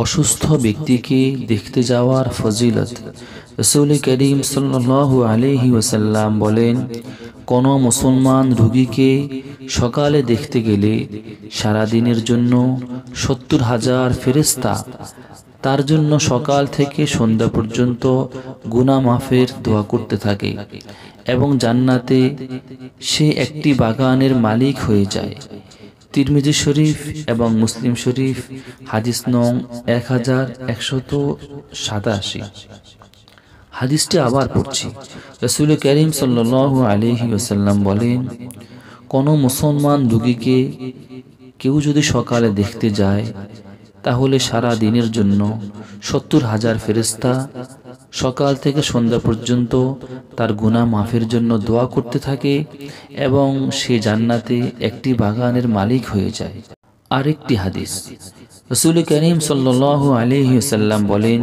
অসুস্থ ব্যক্তিকে দেখতে যাওয়ার ফজিলত। রাসূল করিম সাল্লাল্লাহু আলাইহি ওয়াসাল্লাম বলেন, কোনো মুসলমান রোগীকে সকালে দেখতে গেলে সারা দিনের জন্য ৭০,০০০ ফেরেশতা তার জন্য সকাল থেকে সন্ধ্যা পর্যন্ত গুনাহ মাফের দোয়া করতে থাকে এবং জান্নাতে সে একটি বাগানের মালিক হয়ে যায়। তিরমিজি শরীফ এবং মুসলিম শরীফ, হাদিস নং 1187। হাদিসটি আবার পড়ছি। রাসূল করিম সাল্লাল্লাহু আলাইহি ওয়াসাল্লাম বলেন, কোনো মুসলমান রোগীকে কেউ যদি সকালে দেখতে যায় তাহলে সারা দিনের জন্য ৭০,০০০ ফেরেশতা সকাল থেকে সন্ধ্যা পর্যন্ত তার গুনাহ মাফের জন্য দোয়া করতে থাকে এবং সে জান্নাতে একটি বাগানের মালিক হয়ে যায়। আরেকটি হাদিস, রাসূল করিম সাল্লাল্লাহু আলাইহি ওয়াসাল্লাম বলেন,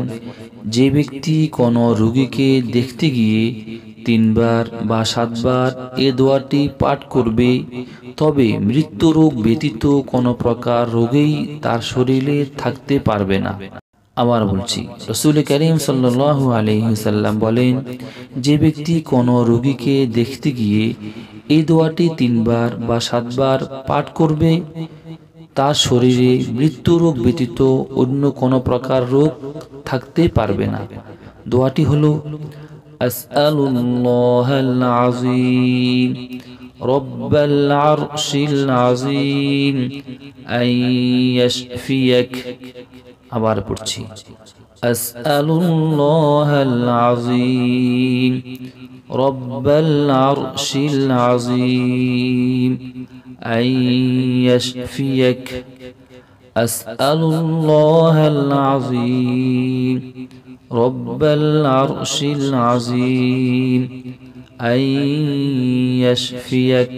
যে ব্যক্তি কোনো রোগীকে দেখতে গিয়ে ৩ বার বা ৭ বার এ দোয়াটি পাঠ করবে, তবে মৃত্যু রোগ ব্যতীত কোনো প্রকার রোগেই তার শরীরে থাকতে পারবে না। আবার বলছি, রাসূল করিম সাল্লাল্লাহু আলাইহি ওয়াসাল্লাম বলেন, যে ব্যক্তি কোনো রোগীকে দেখতে গিয়ে এই দোয়াটি ৩ বার বা ৭ বার পাঠ করবে, তার শরীরে মৃত্যু রোগ ব্যতীত অন্য কোনো প্রকার রোগ থাকতে পারবে না। দোয়াটি হলো, আসআলুল্লাহাল আযীম রব্বাল আরশিল আযীম আন ইয়াশফিয়াক। আবার পড়ছি, আসআলুল্লাহাল আযীম রব্বাল আরশিল আযীম আন ইয়াশফিয়াক। আসআলুল্লাহাল আযীম রব্বাল আরশিল আযীম আন ইয়াশফিয়াক।